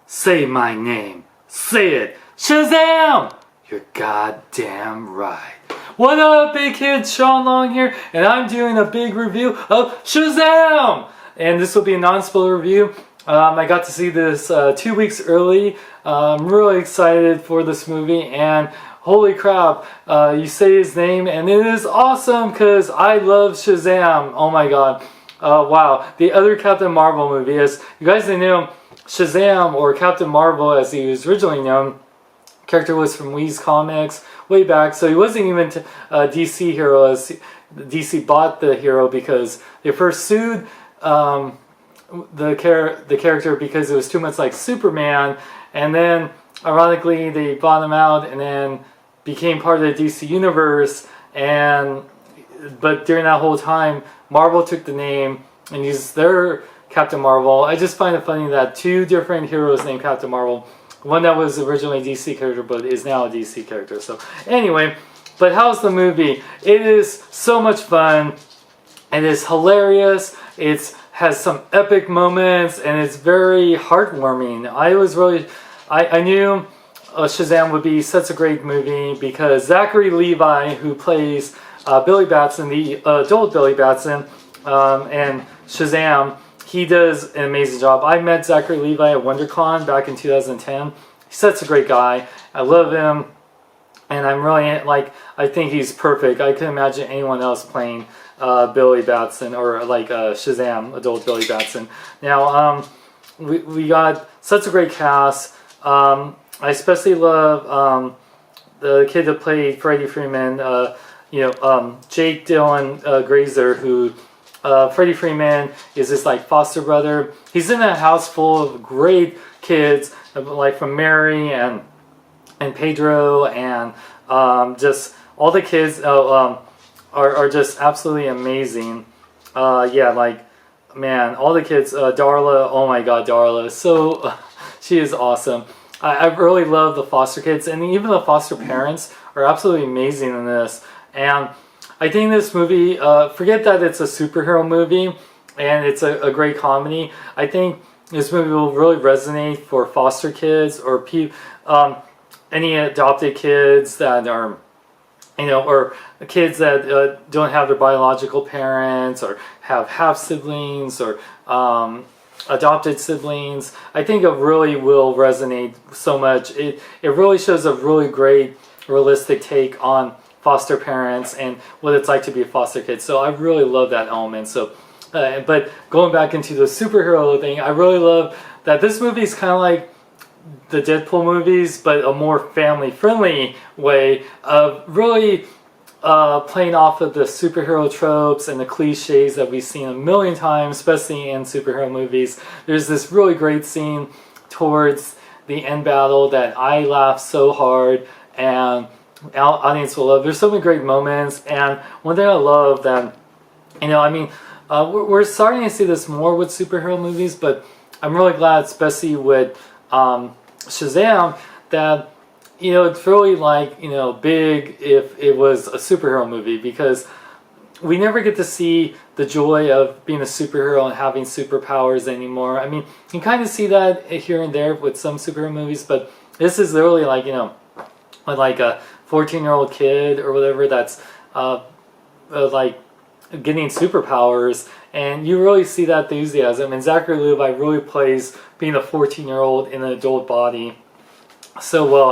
Say my name. Say it. SHAZAM! You're goddamn right. What up, big kids? Sean Long here, and I'm doing a big review of SHAZAM! And this will be a non-spoiler review. I got to see this 2 weeks early. I'm really excited for this movie, and holy crap, you say his name, and it is awesome because I love SHAZAM. Oh my god. Wow. The other Captain Marvel movie is, you guys didn't know, SHAZAM, or Captain Marvel as he was originally known, character was from Wee's Comics way back, so he wasn't even a DC hero, as DC bought the hero because they first sued the character because it was too much like Superman, and then ironically they bought him out and then became part of the DC universe, but during that whole time Marvel took the name and used their Captain Marvel. I just find it funny that two different heroes named Captain Marvel, one that was originally a DC character but is now a DC character. So anyway, but how's the movie? It is so much fun. It is hilarious. It has some epic moments and it's very heartwarming. I knew SHAZAM would be such a great movie because Zachary Levi, who plays Billy Batson, the adult Billy Batson, and SHAZAM, he does an amazing job. I met Zachary Levi at WonderCon back in 2010. He's such a great guy. I love him, and I'm really I think he's perfect. I couldn't imagine anyone else playing Billy Batson, or like SHAZAM, adult Billy Batson. Now, we got such a great cast. I especially love the kid that played Freddie Freeman. Jake Dylan Grazer, who Freddie Freeman is his foster brother. He's in a house full of great kids, like from Mary and Pedro, and just all the kids are just absolutely amazing. Man, all the kids. Darla, oh my god, Darla, so she is awesome. I really love the foster kids, and even the foster parents are absolutely amazing in this. And I think this movie, forget that it's a superhero movie and it's a great comedy. I think this movie will really resonate for foster kids or any adopted kids that are, or kids that don't have their biological parents or have half siblings or adopted siblings. I think it really will resonate so much. It really shows a really great realistic take on foster parents and what it's like to be a foster kid. So I really love that element. So, but going back into the superhero thing, I really love that this movie is kind of like the Deadpool movies, but a more family-friendly way of really playing off of the superhero tropes and the cliches that we've seen a million times, especially in superhero movies. There's this really great scene towards the end battle that I laughed so hard, and audience will love. There's so many great moments, and one thing I love that, we're starting to see this more with superhero movies, but I'm really glad, especially with SHAZAM, that it's really big if it was a superhero movie, because we never get to see the joy of being a superhero and having superpowers anymore. I mean, you kind of see that here and there with some superhero movies, but this is literally like a 14-year-old kid or whatever that's getting superpowers, and you really see that enthusiasm. And Zachary Levi really plays being a 14-year-old in an adult body so well.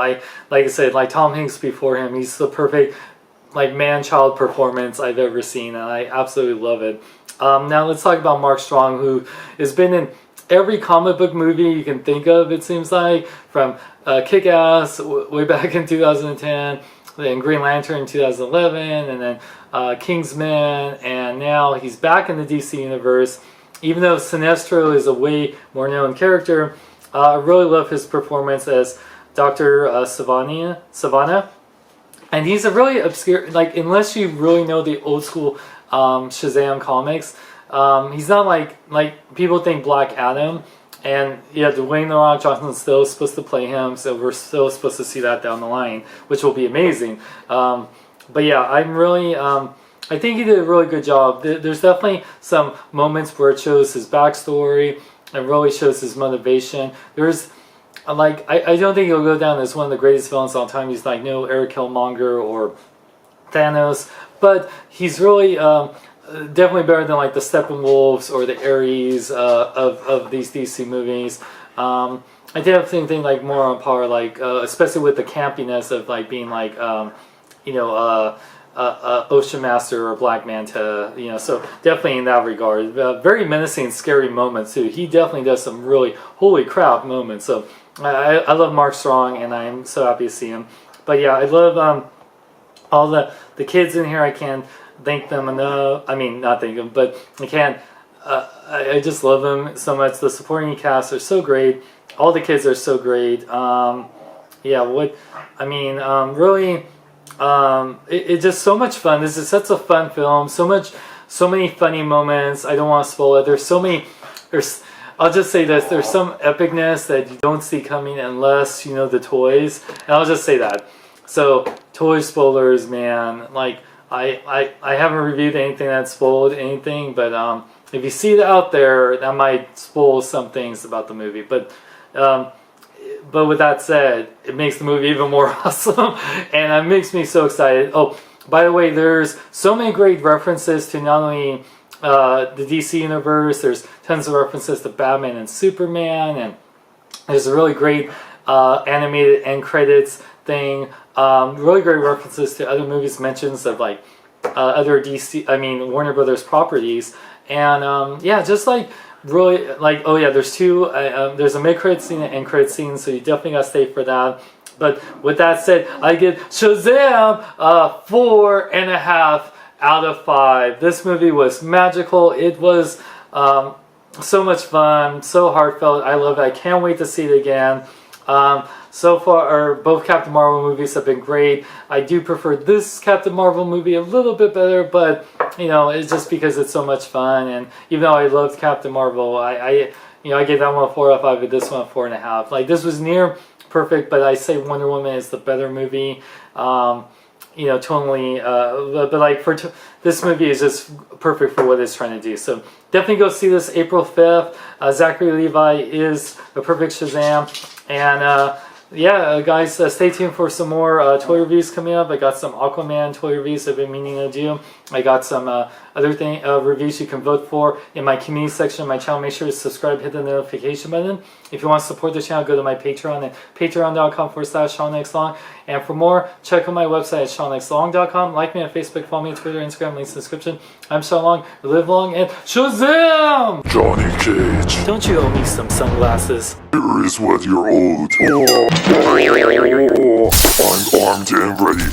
Like I said, like Tom Hanks before him, he's the perfect man-child performance I've ever seen, and I absolutely love it. Now let's talk about Mark Strong, who has been in every comic book movie you can think of, it seems like, from Kick-Ass way back in 2010, then Green Lantern in 2011, and then Kingsman, and now he's back in the DC universe. Even though Sinestro is a way more known character, I really love his performance as Dr. Savannah. And he's a really obscure, unless you really know the old school SHAZAM comics, he's not like people think Black Adam, and yeah, Dwayne "The Rock" Johnson is still supposed to play him, so we're still supposed to see that down the line, which will be amazing. But yeah, I think he did a really good job. There's definitely some moments where it shows his backstory and really shows his motivation. There's I don't think he'll go down as one of the greatest villains of all time. He's like no Eric Killmonger or Thanos, but he's really definitely better than like the Steppenwolves or the Ares of these DC movies. I definitely think like more on par, like especially with the campiness of like being like Ocean Master or Black Manta, so definitely in that regard, very menacing, scary moments too. He definitely does some really holy crap moments. So I love Mark Strong, and I'm so happy to see him. But yeah, I love all the kids in here. I can't thank them enough. I mean, not thank them, but I can't. I just love them so much. The supporting cast are so great. All the kids are so great. Really. It's just so much fun. This is such a fun film. So many funny moments. I don't want to spoil it. I'll just say this. There's some epicness that you don't see coming unless you know the toys. And I'll just say that. So toy spoilers, man. Like I haven't reviewed anything that spoiled anything, but if you see it out there, that might spoil some things about the movie. But with that said, it makes the movie even more awesome, and it makes me so excited. Oh, by the way, there's so many great references to not only the DC universe. There's tons of references to Batman and Superman, and there's a really great animated end credits thing. Really great references to other movies, mentions of like other Warner Brothers properties, and just like. Really, like, oh yeah, there's there's a mid-credit scene and end credit scene, so you definitely gotta stay for that. But with that said, I give Shazam 4.5 out of 5. This movie was magical. It was so much fun, so heartfelt. I love it. I can't wait to see it again. So far, both Captain Marvel movies have been great. I do prefer this Captain Marvel movie a little bit better, but it's just because it's so much fun. And even though I loved Captain Marvel, I gave that one a 4 out of 5, but this one a 4.5. Like, this was near perfect, but I say Wonder Woman is the better movie. Totally. But like this movie is just perfect for what it's trying to do. So definitely go see this April 5th. Zachary Levi is a perfect Shazam, and. Guys, stay tuned for some more toy reviews coming up. I got some Aquaman toy reviews I've been meaning to do. I got some other reviews you can vote for in my community section of my channel. Make sure to subscribe, hit the notification button. If you want to support the channel, go to my Patreon at patreon.com/SeanXLong. And for more, check out my website at SeanXLong.com. Like me on Facebook, follow me on Twitter, Instagram, links in the description. I'm Sean Long. Live long and Shazam! Johnny Cage. Don't you owe me some sunglasses? Here is what you're owed. I'm armed and ready.